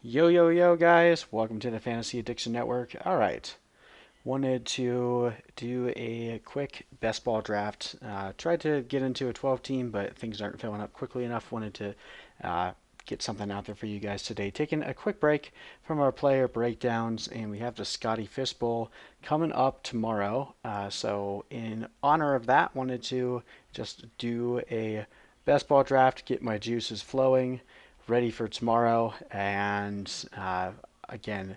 Yo, yo, yo, guys. Welcome to the Fantasy Addiction Network. All right. Wanted to do a quick best ball draft. Tried to get into a 12 team, but things aren't filling up quickly enough. Wanted to uh, get something out there for you guys today. Taking a quick break from our player breakdowns, and we have the Scotty Fist Bowl coming up tomorrow. So, in honor of that, wanted to just do a best ball draft, get my juices flowing, ready for tomorrow, and again,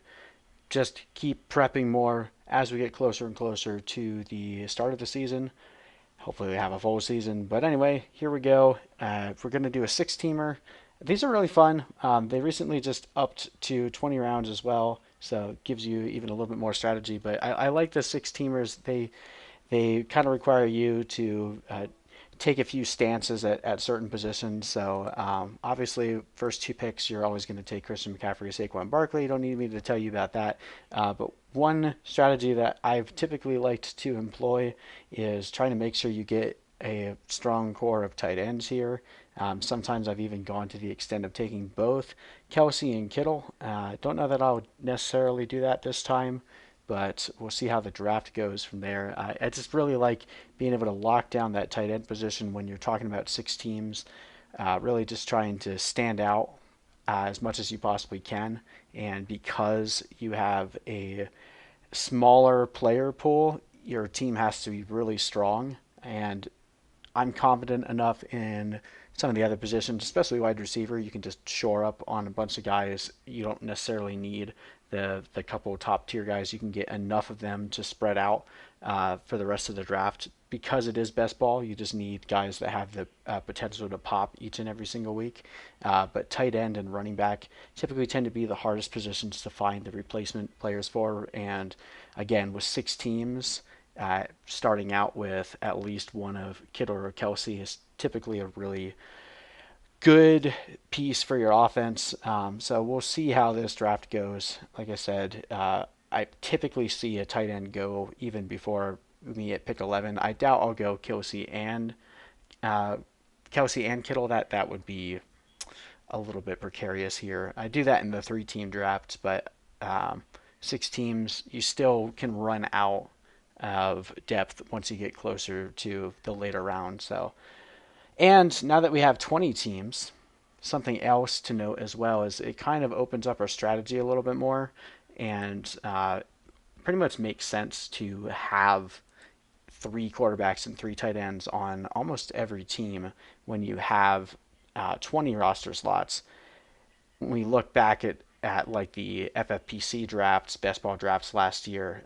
just keep prepping more as we get closer and closer to the start of the season. Hopefully, we have a full season. But anyway, here we go. We're going to do a six-teamer. These are really fun. They recently just upped to 20 rounds as well, so it gives you even a little bit more strategy. But I like the six-teamers. They kind of require you to take a few stances at certain positions. So obviously, first two picks, you're always going to take Christian McCaffrey or Saquon Barkley. You don't need me to tell you about that. But one strategy that I've typically liked to employ is trying to make sure you get a strong core of tight ends here. Sometimes I've even gone to the extent of taking both Kelsey and Kittle. Don't know that I would necessarily do that this time, but we'll see how the draft goes from there. I just really like being able to lock down that tight end position when you're talking about six teams. Really just trying to stand out as much as you possibly can. And because you have a smaller player pool, your team has to be really strong. And I'm confident enough in some of the other positions, especially wide receiver. You can just shore up on a bunch of guys. You don't necessarily need the couple of top tier guys. You can get enough of them to spread out for the rest of the draft. Because it is best ball, you just need guys that have the potential to pop each and every single week. But tight end and running back typically tend to be the hardest positions to find the replacement players for. And again, with six teams, starting out with at least one of Kittle or Kelsey is typically a really good piece for your offense. So we'll see how this draft goes. Like I said, I typically see a tight end go even before me at pick 11. I doubt I'll go uh, Kelsey and Kittle. That would be a little bit precarious here. I do that in the three-team drafts, but six teams, you still can run out of depth once you get closer to the later round. So, and now that we have 20 teams, something else to note as well is it kind of opens up our strategy a little bit more, and pretty much makes sense to have three quarterbacks and three tight ends on almost every team when you have 20 roster slots. When we look back at like the FFPC drafts, best ball drafts last year,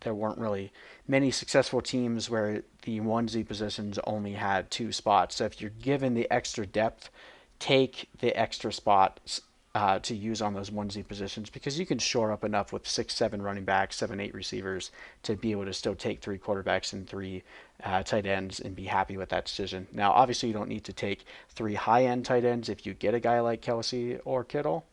there weren't really many successful teams where the onesie positions only had two spots. So if you're given the extra depth, take the extra spots to use on those onesie positions because you can shore up enough with 6, 7 running backs, 7, 8 receivers to be able to still take three quarterbacks and three tight ends and be happy with that decision. Now, obviously, you don't need to take three high end tight ends if you get a guy like Kelsey or Kittle,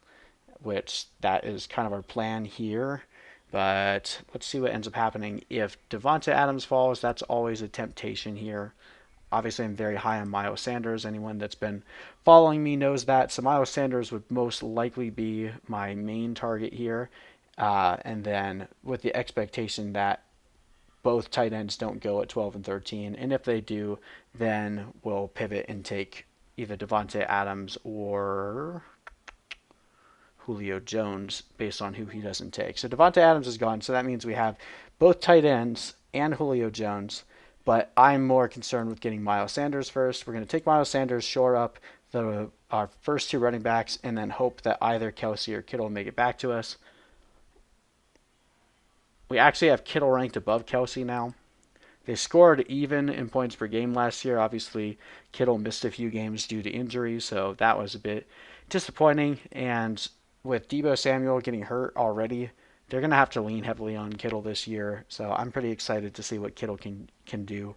which that is kind of our plan here. But let's see what ends up happening. If Devonta Adams falls, that's always a temptation here. Obviously, I'm very high on Miles Sanders. Anyone that's been following me knows that. So Miles Sanders would most likely be my main target here. And then with the expectation that both tight ends don't go at 12 and 13. And if they do, then we'll pivot and take either Devonta Adams or Julio Jones based on who he doesn't take. So Devonta Adams is gone, so that means we have both tight ends and Julio Jones. But I'm more concerned with getting Miles Sanders first. We're going to take Miles Sanders, shore up our first two running backs, and then hope that either Kelsey or Kittle make it back to us. We actually have Kittle ranked above Kelsey now. They scored even in points per game last year. Obviously, Kittle missed a few games due to injury, so that was a bit disappointing. And with Deebo Samuel getting hurt already, they're going to have to lean heavily on Kittle this year. So I'm pretty excited to see what Kittle can do.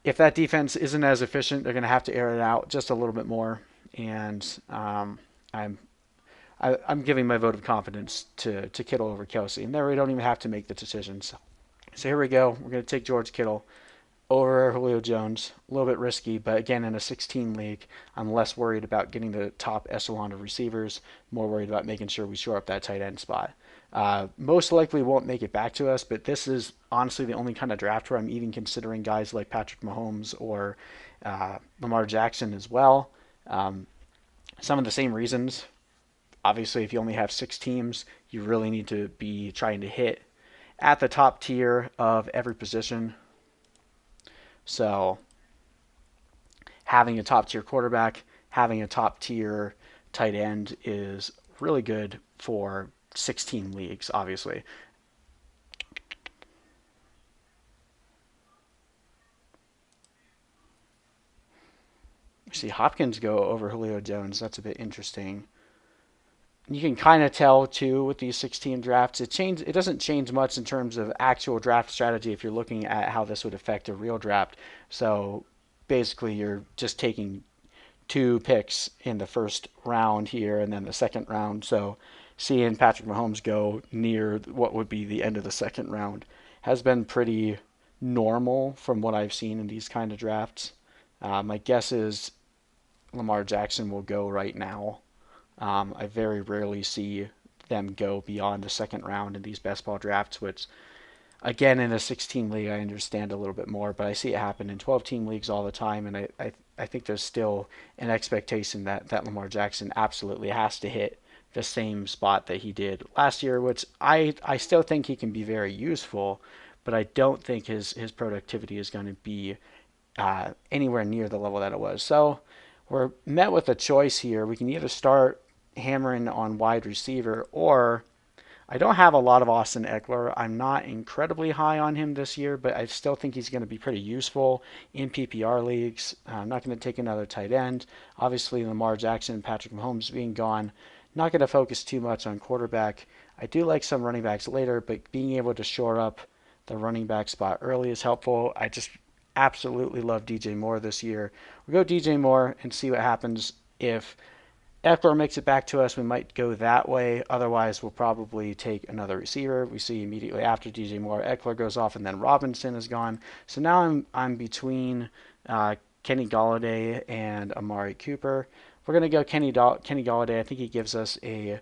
If that defense isn't as efficient, they're going to have to air it out just a little bit more. And I'm I'm giving my vote of confidence to Kittle over Kelsey, and there we don't even have to make the decisions. So here we go. We're going to take George Kittle. over Julio Jones. A little bit risky, but again, in a 16 league, I'm less worried about getting the top echelon of receivers, more worried about making sure we shore up that tight end spot. Most likely won't make it back to us, but this is honestly the only kind of draft where I'm even considering guys like Patrick Mahomes or Lamar Jackson as well. Um, some of the same reasons. Obviously, if you only have 6 teams, you really need to be trying to hit at the top tier of every position. So having a top tier quarterback, having a top tier tight end is really good for 16 leagues, obviously. See Hopkins go over Julio Jones. That's a bit interesting. You can kind of tell too with these 16 drafts. It doesn't change much in terms of actual draft strategy if you're looking at how this would affect a real draft. So basically, you're just taking 2 picks in the first round here and then the second round. So seeing Patrick Mahomes go near what would be the end of the second round has been pretty normal from what I've seen in these kind of drafts. My guess is Lamar Jackson will go right now. I very rarely see them go beyond the second round in these best ball drafts, which again in a 16 league I understand a little bit more, but I see it happen in 12 team leagues all the time, and I think there's still an expectation that Lamar Jackson absolutely has to hit the same spot that he did last year, which I still think he can be very useful, but I don't think his productivity is going to be anywhere near the level that it was. So we're met with a choice here. We can either start hammering on wide receiver, or I don't have a lot of Austin Eckler. I'm not incredibly high on him this year, but I still think he's going to be pretty useful in PPR leagues. I'm not going to take another tight end. Obviously, Lamar Jackson and Patrick Mahomes being gone, not going to focus too much on quarterback. I do like some running backs later, but being able to shore up the running back spot early is helpful. I just absolutely love DJ Moore this year. We'll go DJ Moore and see what happens. If Eckler makes it back to us, we might go that way. Otherwise, we'll probably take another receiver. We see immediately after DJ Moore, Eckler goes off, and then Robinson is gone. So now I'm between Kenny Galladay and Amari Cooper. We're gonna go Kenny Galladay. I think he gives us a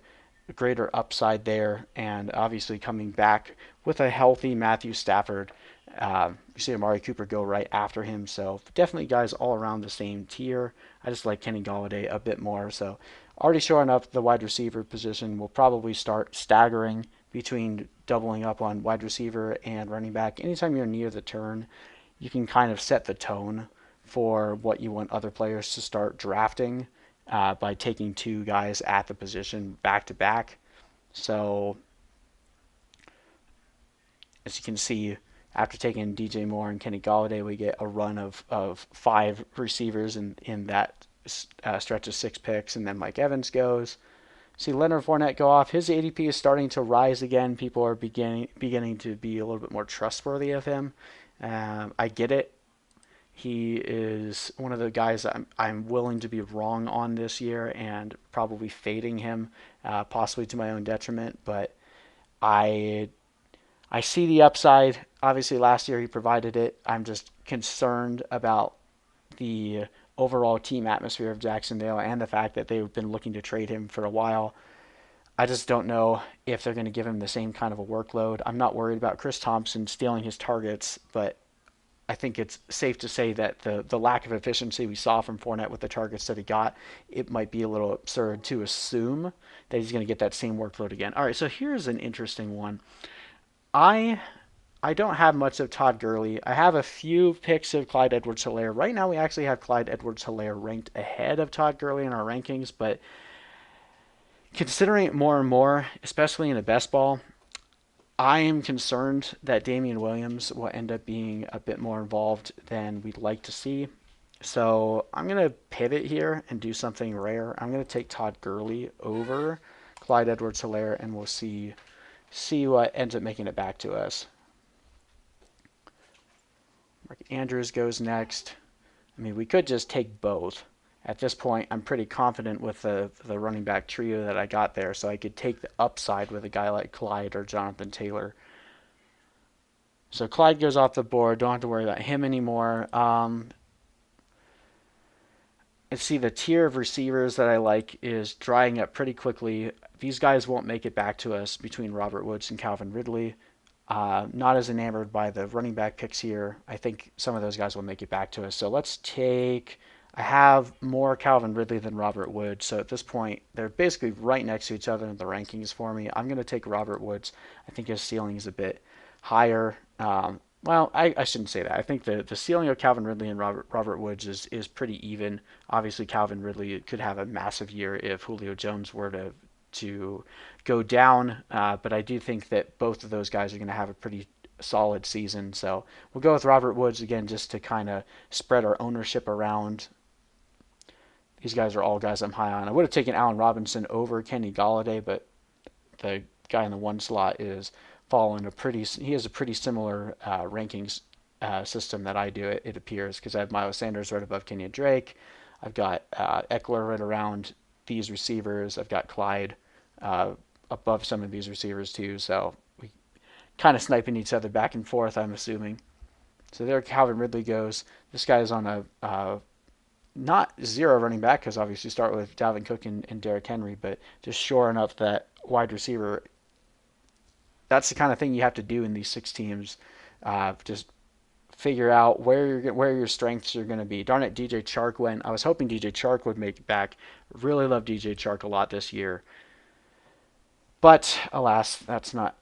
greater upside there, and obviously coming back with a healthy Matthew Stafford. You see Amari Cooper go right after him, so definitely guys all around the same tier. I just like Kenny Galladay a bit more, so already showing up the wide receiver position. We'll probably start staggering between doubling up on wide receiver and running back. Anytime you're near the turn, you can kind of set the tone for what you want other players to start drafting by taking 2 guys at the position back to back. So, as you can see, after taking DJ Moore and Kenny Galladay, we get a run of 5 receivers in that stretch of 6 picks, and then Mike Evans goes. See Leonard Fournette go off. His ADP is starting to rise again. People are beginning to be a little bit more trustworthy of him. I get it. He is one of the guys that I'm willing to be wrong on this year and probably fading him, possibly to my own detriment. But I I see the upside. Obviously, last year he provided it. I'm just concerned about the overall team atmosphere of Jacksonville and the fact that they've been looking to trade him for a while. I just don't know if they're going to give him the same kind of a workload. I'm not worried about Chris Thompson stealing his targets, but I think it's safe to say that the lack of efficiency we saw from Fournette with the targets that he got, it might be a little absurd to assume that he's going to get that same workload again. All right, so here's an interesting one. I I don't have much of Todd Gurley. I have a few picks of Clyde Edwards-Helaire. Right now, we actually have Clyde Edwards-Helaire ranked ahead of Todd Gurley in our rankings, but considering it more and more, especially in a best ball, I am concerned that Damian Williams will end up being a bit more involved than we'd like to see. So I'm going to pivot here and do something rare. I'm going to take Todd Gurley over Clyde Edwards-Helaire, and we'll see what ends up making it back to us. Mark Andrews goes next. I mean, we could just take both. At this point, I'm pretty confident with the running back trio that I got there, so I could take the upside with a guy like Clyde or Jonathan Taylor. So Clyde goes off the board. Don't have to worry about him anymore. Let's see, the tier of receivers that I like is drying up pretty quickly. These guys won't make it back to us between Robert Woods and Calvin Ridley. Not as enamored by the running back picks here. I think some of those guys will make it back to us. So let's take. I have more Calvin Ridley than Robert Woods. So at this point, they're basically right next to each other in the rankings for me. I'm going to take Robert Woods. I think his ceiling is a bit higher. Well, I shouldn't say that. I think the ceiling of Calvin Ridley and Robert Woods is pretty even. Obviously, Calvin Ridley could have a massive year if Julio Jones were to go down, but I do think that both of those guys are going to have a pretty solid season. So we'll go with Robert Woods again just to kind of spread our ownership around. These guys are all guys I'm high on. I would have taken Allen Robinson over Kenny Galladay, but the guy in the one slot is following a pretty. He has a pretty similar rankings system that I do. It appears because I have Miles Sanders right above Kenyon Drake. I've got Eckler right around these receivers. I've got Clyde above some of these receivers too. So we kind of sniping each other back and forth. I'm assuming. So there, Calvin Ridley goes. This guy is on a not zero running back because obviously start with Dalvin Cook and Derrick Henry, but just shoring up that wide receiver. That's the kind of thing you have to do in these six teams. Just figure out where your strengths are going to be. Darn it, DJ Chark went. I was hoping DJ Chark would make it back. Really love DJ Chark a lot this year, but alas, that's not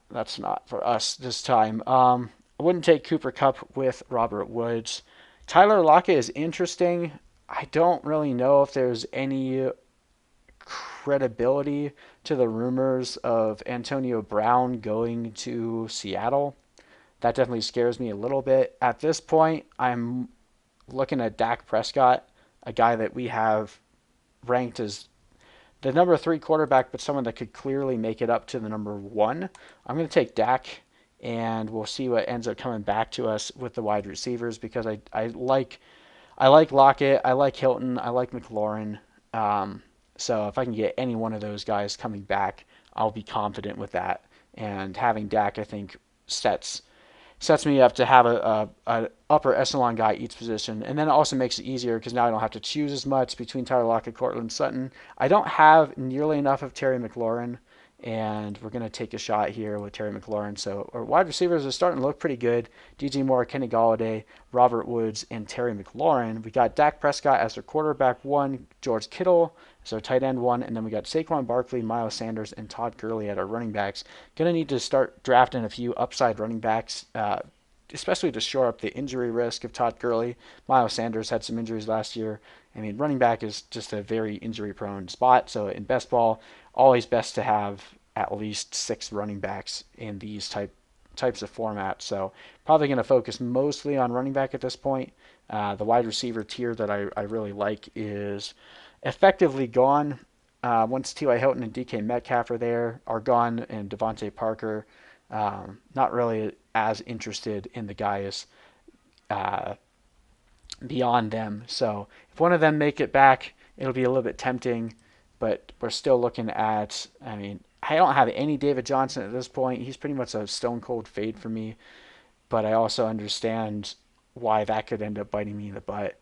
for us this time. I wouldn't take Cooper Kupp with Robert Woods. Tyler Lockett is interesting. I don't really know if there's any credibility to the rumors of Antonio Brown going to Seattle. That definitely scares me a little bit. At this point, I'm looking at Dak Prescott, a guy that we have ranked as the number three quarterback, but someone that could clearly make it up to the number one. I'm going to take Dak, and we'll see what ends up coming back to us with the wide receivers because I like Lockett, I like Hilton, I like McLaurin. So if I can get any one of those guys coming back, I'll be confident with that. And having Dak, I think, sets me up to have a upper echelon guy each position, and then it also makes it easier because now I don't have to choose as much between Tyler Lockett, Cortland Sutton. I don't have nearly enough of Terry McLaurin, and we're going to take a shot here with Terry McLaurin. So our wide receivers are starting to look pretty good. DJ Moore, Kenny Galladay, Robert Woods, and Terry McLaurin. We got Dak Prescott as our quarterback one, George Kittle as our tight end one, and then we got Saquon Barkley, Miles Sanders, and Todd Gurley at our running backs. Going to need to start drafting a few upside running backs, especially to shore up the injury risk of Todd Gurley. Miles Sanders had some injuries last year. I mean, running back is just a very injury-prone spot. So in best ball, always best to have at least six running backs in these types of formats. So probably going to focus mostly on running back at this point. The wide receiver tier that I really like is effectively gone. Once T.Y. Hilton and DK Metcalf are gone, and Devontae Parker, not really as interested in the guys uh, beyond them. So if one of them make it back, it'll be a little bit tempting, but we're still looking at, I mean, I don't have any David Johnson at this point. He's pretty much a stone cold fade for me, but I also understand why that could end up biting me in the butt.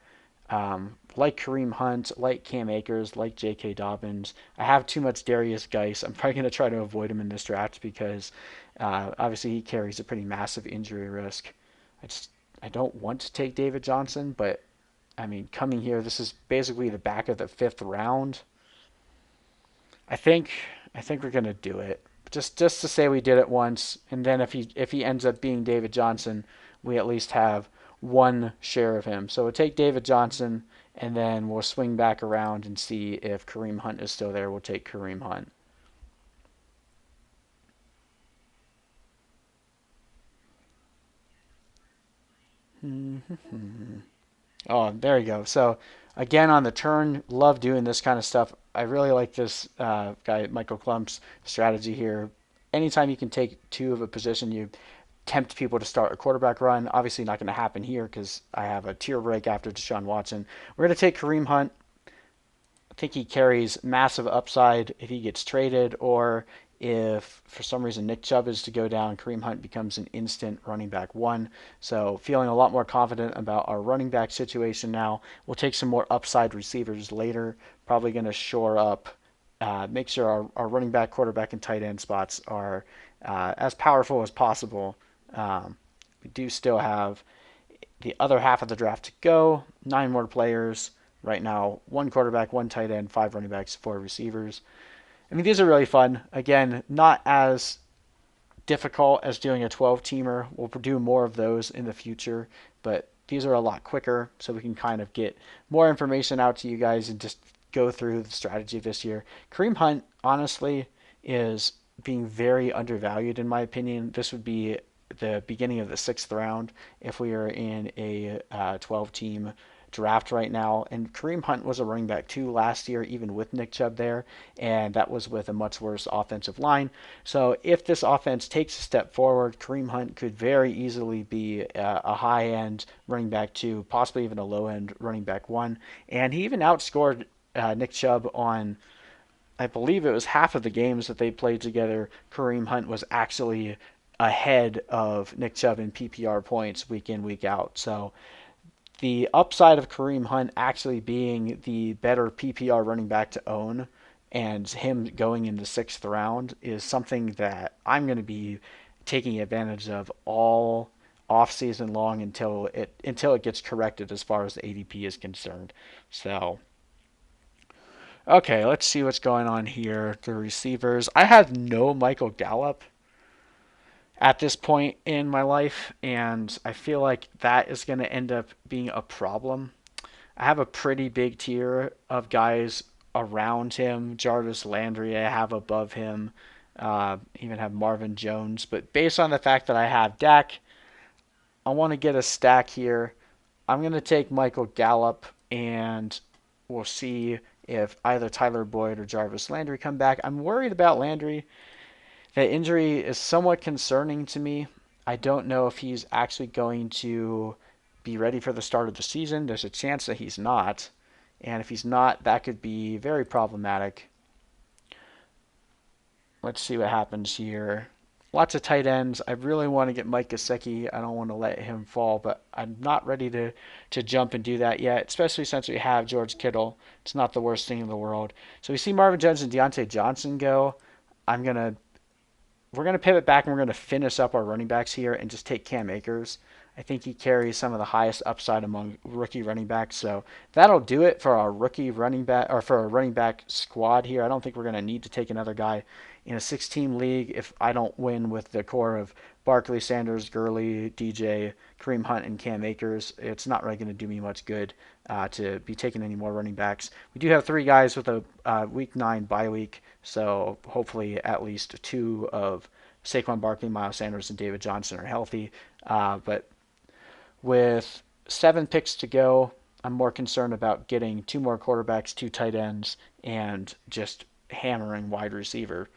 Like Kareem Hunt, like Cam Akers, like J.K. Dobbins. I have too much Darius Geis. I'm probably going to try to avoid him in this draft because obviously he carries a pretty massive injury risk. I don't want to take David Johnson, but I mean, coming here, this is basically the back of the fifth round. I think I think we're gonna do it. Just to say we did it once, and then if he ends up being David Johnson, we at least have one share of him. So we'll take David Johnson, and then we'll swing back around and see if Kareem Hunt is still there. We'll take Kareem Hunt. Oh, there you go. So again on the turn, love doing this kind of stuff. I really like this guy Michael Klump's strategy here. Anytime you can take two of a position, you tempt people to start a quarterback run. Obviously, not going to happen here because I have a tier break after Deshaun Watson. We're going to take Kareem Hunt. I think he carries massive upside if he gets traded or If for some reason Nick Chubb is to go down, Kareem Hunt becomes an instant running back one. So feeling a lot more confident about our running back situation now. We'll take some more upside receivers later. Probably going to shore up, make sure our running back, quarterback, and tight end spots are as powerful as possible. We do still have the other half of the draft to go. 9 more players right now. 1 quarterback, 1 tight end, 5 running backs, 4 receivers. I mean, these are really fun. Again, not as difficult as doing a 12-teamer. We'll do more of those in the future, but these are a lot quicker, so we can kind of get more information out to you guys and just go through the strategy this year. Kareem Hunt, honestly, is being very undervalued in my opinion. This would be the beginning of the 6th round if we are in a 12-team draft right now. And Kareem Hunt was a running back too last year, even with Nick Chubb there, and that was with a much worse offensive line. So if this offense takes a step forward, Kareem Hunt could very easily be a high-end running back two, possibly even a low-end running back one. And he even outscored Nick Chubb on, I believe it was half of the games that they played together. Kareem Hunt was actually ahead of Nick Chubb in PPR points week in, week out. So the upside of Kareem Hunt actually being the better PPR running back to own and him going in the 6th round is something that I'm going to be taking advantage of all off season long until it gets corrected as far as the ADP is concerned. So okay, let's see what's going on here. The receivers. I have no Michael Gallup at this point in my life, and I feel like that is going to end up being a problem. I have a pretty big tier of guys around him. Jarvis Landry, I have above him. Even have Marvin Jones. But based on the fact that I have Dak, I want to get a stack here. I'm going to take Michael Gallup, and we'll see if either Tyler Boyd or Jarvis Landry come back. I'm worried about Landry. That injury is somewhat concerning to me. I don't know if he's actually going to be ready for the start of the season. There's a chance that he's not. And if he's not, that could be very problematic. Let's see what happens here. Lots of tight ends. I really want to get Mike Gesicki. I don't want to let him fall, but I'm not ready to jump and do that yet, especially since we have George Kittle. It's not the worst thing in the world. So we see Marvin Jones and Deontay Johnson go. I'm going to we're going to pivot back and we're going to finish up our running backs here and just take Cam Akers. I think he carries some of the highest upside among rookie running backs. So that'll do it for our rookie running back or for our running back squad here. I don't think we're going to need to take another guy in a 6-team league if I don't win with the core of Barkley, Sanders, Gurley, DJ, Kareem Hunt, and Cam Akers. It's not really going to do me much good to be taking any more running backs. We do have 3 guys with a week 9 bye week, so hopefully at least 2 of Saquon Barkley, Miles Sanders, and David Johnson are healthy. But with 7 picks to go, I'm more concerned about getting 2 more quarterbacks, 2 tight ends, and just hammering wide receiver.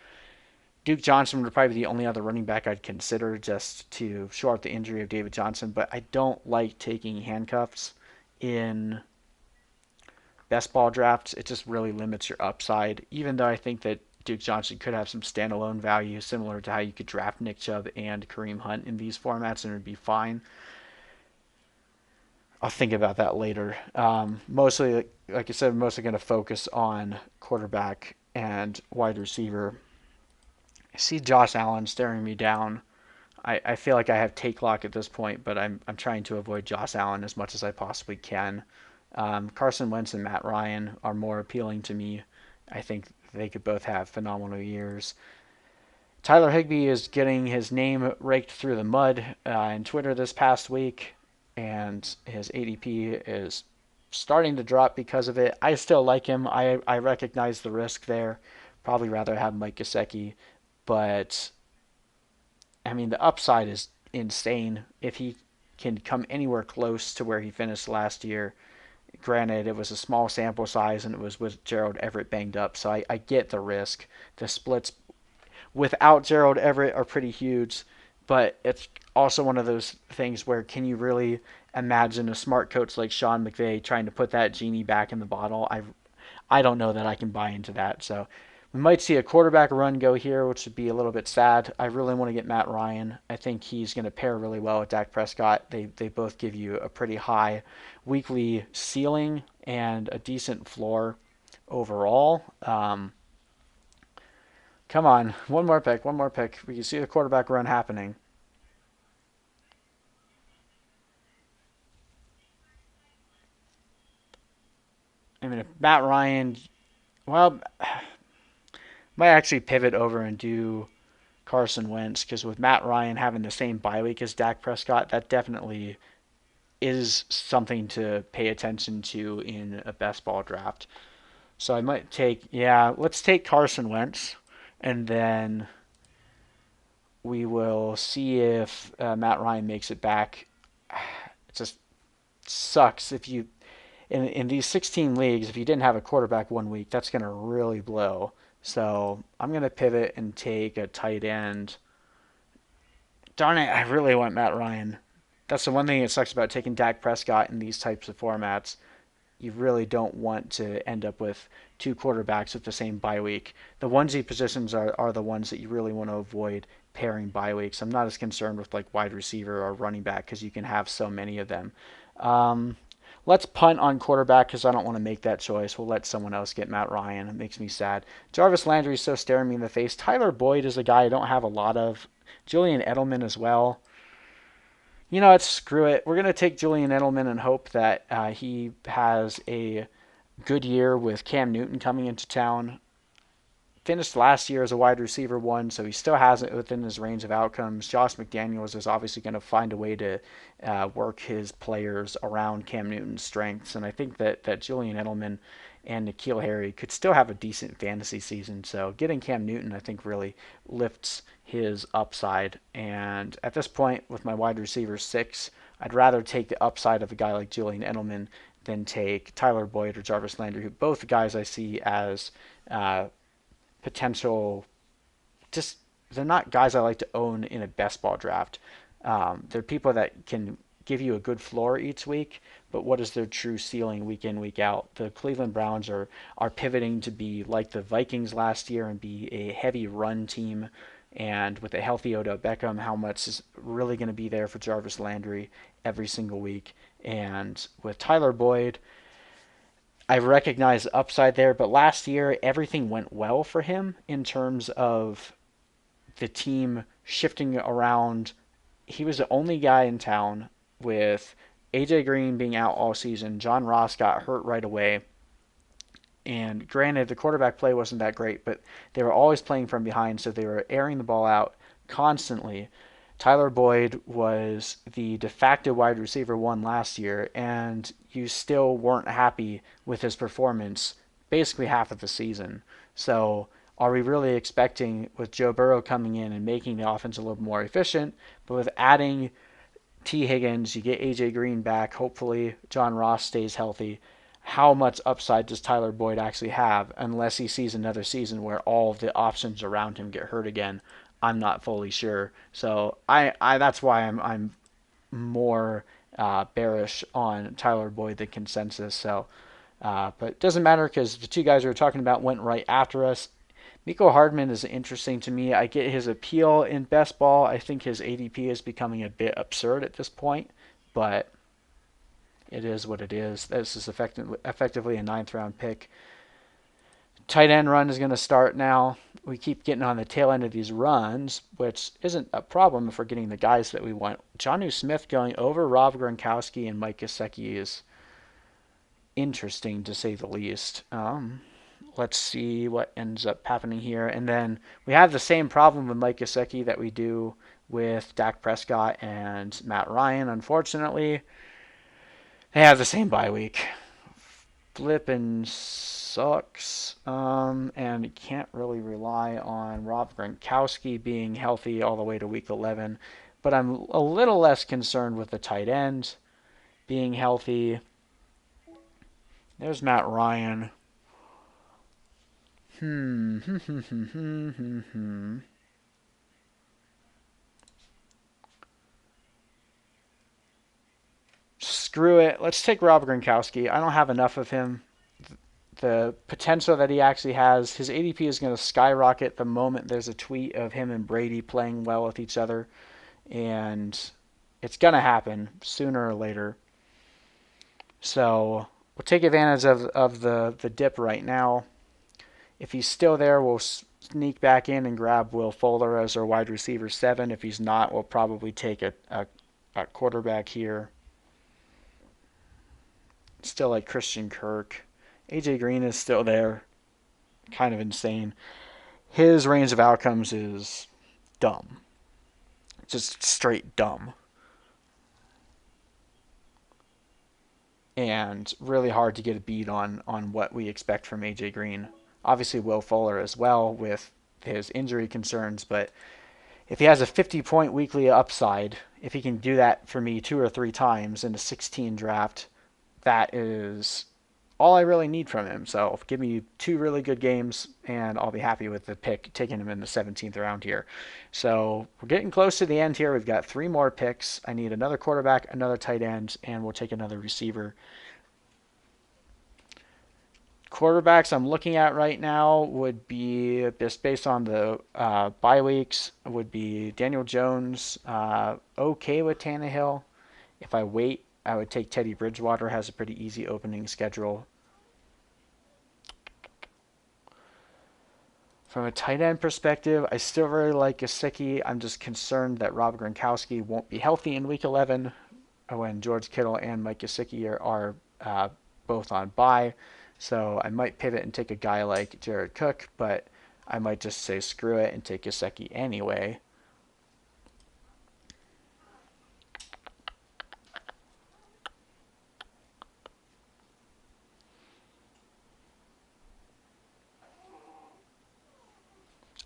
Duke Johnson would probably be the only other running back I'd consider just to shore up the injury of David Johnson, but I don't like taking handcuffs in best ball drafts. It just really limits your upside, even though I think that Duke Johnson could have some standalone value similar to how you could draft Nick Chubb and Kareem Hunt in these formats and it would be fine. I'll think about that later. Mostly, like I said, I'm mostly going to focus on quarterback and wide receiver. I see Josh Allen staring me down. I feel like I have take lock at this point, but I'm trying to avoid Josh Allen as much as I possibly can. Carson Wentz and Matt Ryan are more appealing to me. I think they could both have phenomenal years. Tyler Higbee is getting his name raked through the mud in Twitter this past week, and his ADP is starting to drop because of it. I still like him. I recognize the risk there. Probably rather have Mike Gesicki, but I mean the upside is insane if he can come anywhere close to where he finished last year. Granted, it was a small sample size and it was with Gerald Everett banged up, so I get the risk. The splits without Gerald Everett are pretty huge, but it's also one of those things where can you really imagine a smart coach like Sean McVay trying to put that genie back in the bottle? I don't know that I can buy into that. So We might see a quarterback run go here, which would be a little bit sad. I really want to get Matt Ryan. I think he's going to pair really well with Dak Prescott. They both give you a pretty high weekly ceiling and a decent floor overall. Come on, one more pick, one more pick. We can see the quarterback run happening. I mean, if Matt Ryan, well, might actually pivot over and do Carson Wentz because with Matt Ryan having the same bye week as Dak Prescott, that definitely is something to pay attention to in a best ball draft. So I might take, yeah, let's take Carson Wentz, and then we will see if Matt Ryan makes it back. It just sucks if you in these 16 leagues, if you didn't have a quarterback one week, that's going to really blow. So I'm going to pivot and take a tight end. Darn it, I really want Matt Ryan. That's the one thing that sucks about taking Dak Prescott in these types of formats. You really don't want to end up with two quarterbacks with the same bye week. The onesie positions are the ones that you really want to avoid pairing bye weeks. I'm not as concerned with like wide receiver or running back because you can have so many of them. Um, let's punt on quarterback because I don't want to make that choice. We'll let someone else get Matt Ryan. It makes me sad. Jarvis Landry is so staring me in the face. Tyler Boyd is a guy I don't have a lot of. Julian Edelman as well. You know what? Screw it. We're going to take Julian Edelman and hope that he has a good year with Cam Newton coming into town. Finished last year as a wide receiver one, so he still has it within his range of outcomes. Josh McDaniels is obviously going to find a way to work his players around Cam Newton's strengths, and I think that Julian Edelman and N'Keal Harry could still have a decent fantasy season. So getting Cam Newton, I think, really lifts his upside. And at this point, with my wide receiver six, I'd rather take the upside of a guy like Julian Edelman than take Tyler Boyd or Jarvis Landry, who both guys I see as uh, potential. Just they're not guys I like to own in a best ball draft. They're people that can give you a good floor each week, but what is their true ceiling week in week out? The Cleveland Browns are pivoting to be like the Vikings last year and be a heavy run team. And with a healthy Odell Beckham, how much is really going to be there for Jarvis Landry every single week? And with Tyler Boyd, I recognize the upside there, but last year everything went well for him in terms of the team shifting around. He was the only guy in town with AJ Green being out all season. John Ross got hurt right away. And granted, the quarterback play wasn't that great, but they were always playing from behind, so they were airing the ball out constantly. Tyler Boyd was the de facto wide receiver one last year, and you still weren't happy with his performance basically half of the season. So, are we really expecting, with Joe Burrow coming in and making the offense a little more efficient, but with adding T. Higgins, you get AJ Green back, hopefully John Ross stays healthy. How much upside does Tyler Boyd actually have unless he sees another season where all of the options around him get hurt again? I'm not fully sure. So I that's why I'm more bearish on Tyler Boyd than consensus. So, but it doesn't matter because the two guys we were talking about went right after us. Miko Hardman is interesting to me. I get his appeal in best ball. I think his ADP is becoming a bit absurd at this point, but it is what it is. This is effectively a ninth round pick. Tight end run is going to start now. We keep getting on the tail end of these runs, which isn't a problem if we're getting the guys that we want. Jonnu Smith going over Rob Gronkowski and Mike Gesicki is interesting to say the least. Let's see what ends up happening here. And then we have the same problem with Mike Gesicki that we do with Dak Prescott and Matt Ryan. Unfortunately, they have the same bye week. Flippin' sucks. And you can't really rely on Rob Gronkowski being healthy all the way to week 11. But I'm a little less concerned with the tight end being healthy. There's Matt Ryan. Hmm. Screw it. Let's take Rob Gronkowski. I don't have enough of him. the potential that he actually has. His ADP is going to skyrocket the moment there's a tweet of him and Brady playing well with each other, and it's going to happen sooner or later. So we'll take advantage of the dip right now. If he's still there, we'll sneak back in and grab Will Fuller as our wide receiver 7. If he's not, we'll probably take a quarterback here. Still like Christian Kirk. AJ Green is still there. Kind of insane. His range of outcomes is dumb. Just straight dumb. And really hard to get a beat on what we expect from AJ Green. Obviously, Will Fuller as well with his injury concerns, but if he has a 50-point weekly upside, if he can do that for me 2 or 3 times in a 16 draft, that is all I really need from him. So give me 2 really good games, and I'll be happy with the pick, taking him in the 17th round here. So we're getting close to the end here. We've got 3 more picks. I need another quarterback, another tight end, and we'll take another receiver. Quarterbacks I'm looking at right now would be, just based on the bye weeks, would be Daniel Jones, okay with Tannehill. If I wait, I would take Teddy Bridgewater, has a pretty easy opening schedule. From a tight end perspective, I still really like Gesicki. I'm just concerned that Rob Gronkowski won't be healthy in Week 11 when George Kittle and Mike Gesicki are both on bye. So I might pivot and take a guy like Jared Cook, but I might just say screw it and take Gesicki anyway.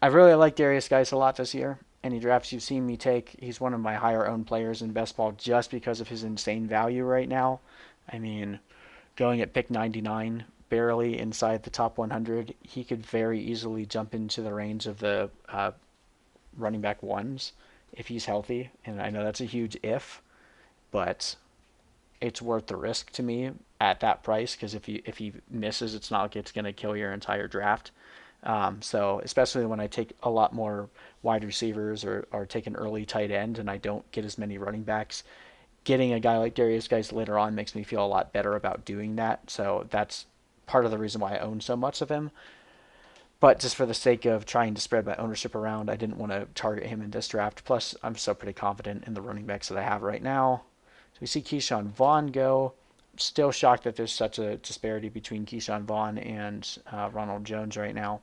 I really like Darius Geis a lot this year. Any drafts you've seen me take, he's one of my higher owned players in best ball just because of his insane value right now. I mean, going at pick 99, barely inside the top 100, he could very easily jump into the range of the running back ones if he's healthy. And I know that's a huge if, but it's worth the risk to me at that price, because if he misses, it's not like it's going to kill your entire draft. So especially when I take a lot more wide receivers or take an early tight end and I don't get as many running backs, getting a guy like Darius Geis later on makes me feel a lot better about doing that. So that's part of the reason why I own so much of him. But just for the sake of trying to spread my ownership around, I didn't want to target him in this draft. Plus, I'm still pretty confident in the running backs that I have right now. So we see Keyshawn Vaughn go. Still shocked that there's such a disparity between Keyshawn Vaughn and Ronald Jones right now.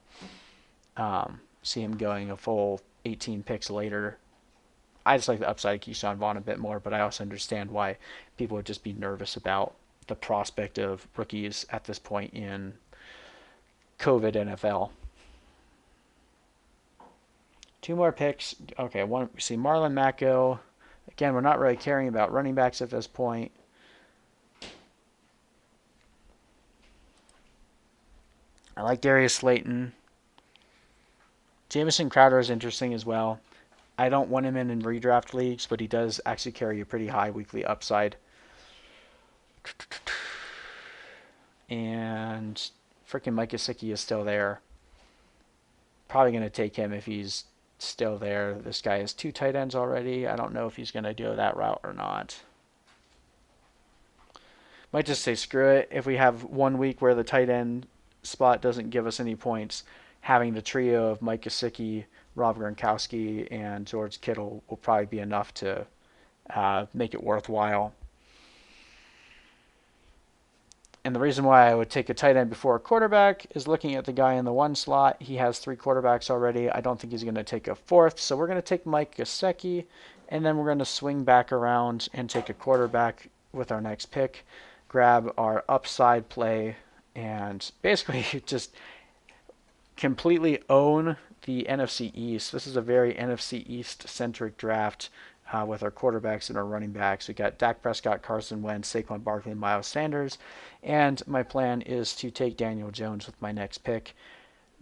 See him going a full 18 picks later. I just like the upside of Keyshawn Vaughn a bit more, but I also understand why people would just be nervous about the prospect of rookies at this point in COVID NFL. 2 more picks. Okay, we see Marlon Mack go. Again, we're not really caring about running backs at this point. I like Darius Slayton. Jamison Crowder is interesting as well. I don't want him in redraft leagues, but he does actually carry a pretty high weekly upside. And freaking Mike Gesicki is still there. Probably going to take him if he's still there. This guy has 2 tight ends already. I don't know if he's going to go that route or not. Might just say screw it. If we have 1 week where the tight end spot doesn't give us any points, having the trio of Mike Gesicki, Rob Gronkowski, and George Kittle will probably be enough to make it worthwhile. And the reason why I would take a tight end before a quarterback is looking at the guy in the 1 slot. He has 3 quarterbacks already. I don't think he's going to take a 4th. So we're going to take Mike Gesicki, and then we're going to swing back around and take a quarterback with our next pick, grab our upside play, and basically just completely own the NFC East. This is a very NFC East-centric draft. With our quarterbacks and our running backs. We got Dak Prescott, Carson Wentz, Saquon Barkley, and Miles Sanders. And my plan is to take Daniel Jones with my next pick.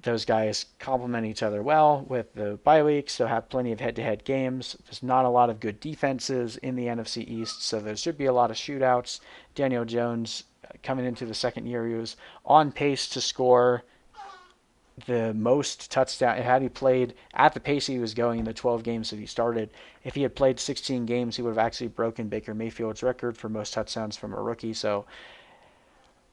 Those guys complement each other well with the bye week, so have plenty of head-to-head games. There's not a lot of good defenses in the NFC East, so there should be a lot of shootouts. Daniel Jones coming into the second year. He was on pace to score the most touchdown. Had he played at the pace he was going in the 12 games that he started, if he had played 16 games, he would have actually broken Baker Mayfield's record for most touchdowns from a rookie. So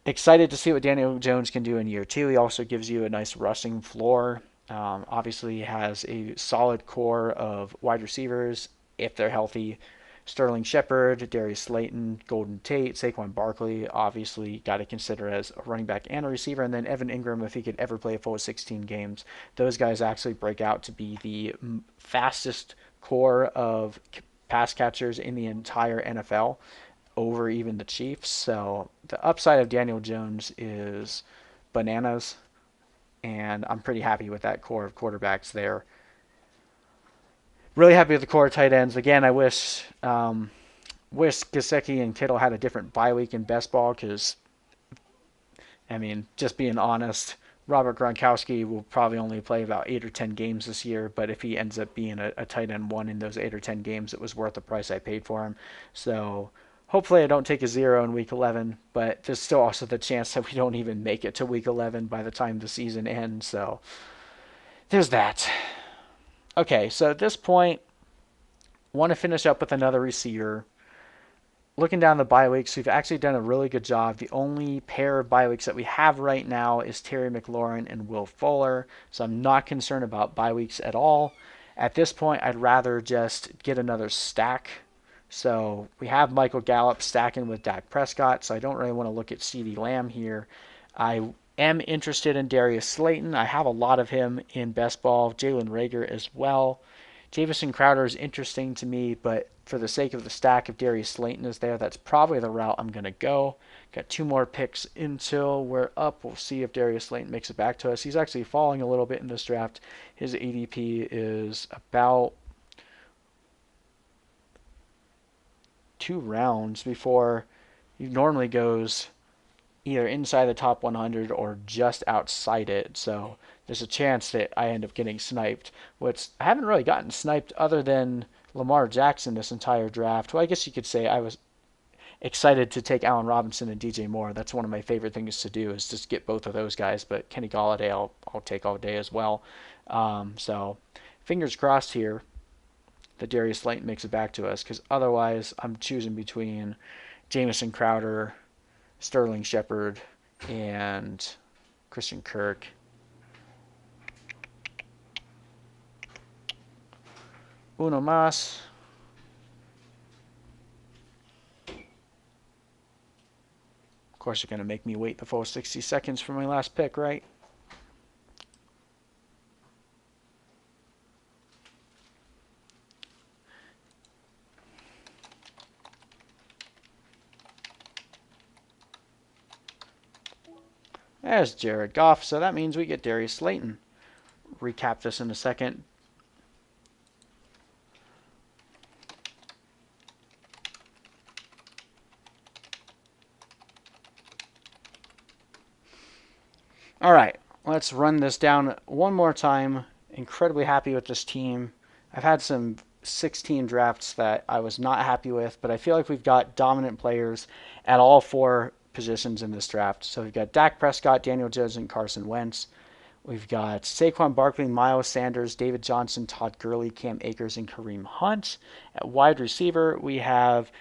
excited to see what Daniel Jones can do in year two. He also gives you a nice rushing floor. Obviously, he has a solid core of wide receivers if they're healthy. Sterling Shepard, Darius Slayton, Golden Tate, Saquon Barkley, obviously got to consider as a running back and a receiver, and then Evan Ingram if he could ever play a full 16 games. Those guys actually break out to be the fastest core of pass catchers in the entire NFL over even the Chiefs. So the upside of Daniel Jones is bananas, and I'm pretty happy with that core of quarterbacks there. Really happy with the core of tight ends. Again, I wish Gesicki and Kittle had a different bye week in best ball because, I mean, just being honest, Robert Gronkowski will probably only play about 8 or 10 games this year, but if he ends up being a tight end one in those 8 or 10 games, it was worth the price I paid for him. So hopefully I don't take a 0 in week 11, but there's still also the chance that we don't even make it to week 11 by the time the season ends. So there's that. Okay, so at this point, want to finish up with another receiver. Looking down the bye weeks, we've actually done a really good job. The only pair of bye weeks that we have right now is Terry McLaurin and Will Fuller, so I'm not concerned about bye weeks at all. At this point, I'd rather just get another stack. So we have Michael Gallup stacking with Dak Prescott, so I don't really want to look at CeeDee Lamb here. I am interested in Darius Slayton. I have a lot of him in best ball. Jalen Reagor as well. Jamison Crowder is interesting to me, but for the sake of the stack, if Darius Slayton is there, that's probably the route I'm going to go. Got 2 more picks until we're up. We'll see if Darius Slayton makes it back to us. He's actually falling a little bit in this draft. His ADP is about 2 rounds before he normally goes either inside the top 100 or just outside it. So there's a chance that I end up getting sniped, which I haven't really gotten sniped other than Lamar Jackson this entire draft. Well, I guess you could say I was excited to take Allen Robinson and DJ Moore. That's one of my favorite things to do is just get both of those guys. But Kenny Galladay, I'll take all day as well. So fingers crossed here that Darius Slayton makes it back to us, because otherwise I'm choosing between Jamison Crowder, Sterling Shepard, and Christian Kirk. Uno más. Of course, you're going to make me wait the full 60 seconds for my last pick, right? There's Jared Goff, so that means we get Darius Slayton. Recap this in a second. All right, let's run this down one more time. Incredibly happy with this team. I've had some 16 drafts that I was not happy with, but I feel like we've got dominant players at all 4 positions in this draft. So we've got Dak Prescott, Daniel Jones, and Carson Wentz. We've got Saquon Barkley, Miles Sanders, David Johnson, Todd Gurley, Cam Akers, and Kareem Hunt. At wide receiver, we have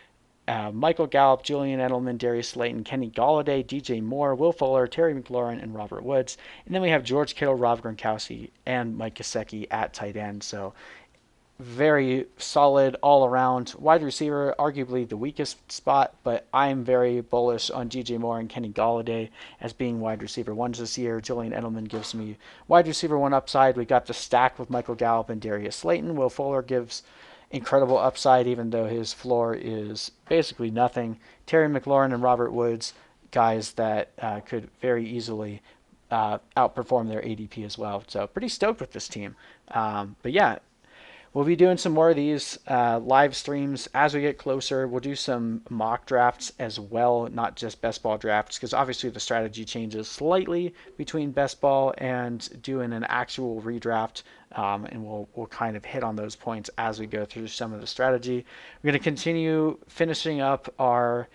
Michael Gallup, Julian Edelman, Darius Slayton, Kenny Galladay, DJ Moore, Will Fuller, Terry McLaurin, and Robert Woods. And then we have George Kittle, Rob Gronkowski, and Mike Gesicki at tight end. So very solid all around. Wide receiver, arguably the weakest spot, but I'm very bullish on DJ Moore and Kenny Galladay as being wide receiver ones this year. Julian Edelman gives me wide receiver 1 upside. We got the stack with Michael Gallup and Darius Slayton. Will Fuller gives incredible upside, even though his floor is basically nothing. Terry McLaurin and Robert Woods, guys that could very easily outperform their ADP as well. So pretty stoked with this team. But yeah, we'll be doing some more of these live streams as we get closer. We'll do some mock drafts as well, not just best ball drafts, because obviously the strategy changes slightly between best ball and doing an actual redraft. And we'll kind of hit on those points as we go through some of the strategy. We're going to continue finishing up our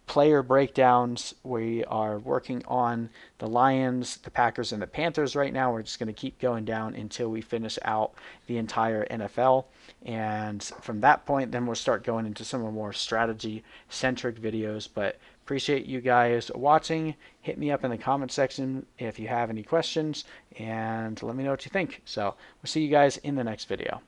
player breakdowns. We are working on the Lions, the Packers, and the Panthers right now. We're just going to keep going down until we finish out the entire NFL. And from that point, then we'll start going into some of the more strategy-centric videos. But appreciate you guys watching. Hit me up in the comment section if you have any questions, and let me know what you think. So we'll see you guys in the next video.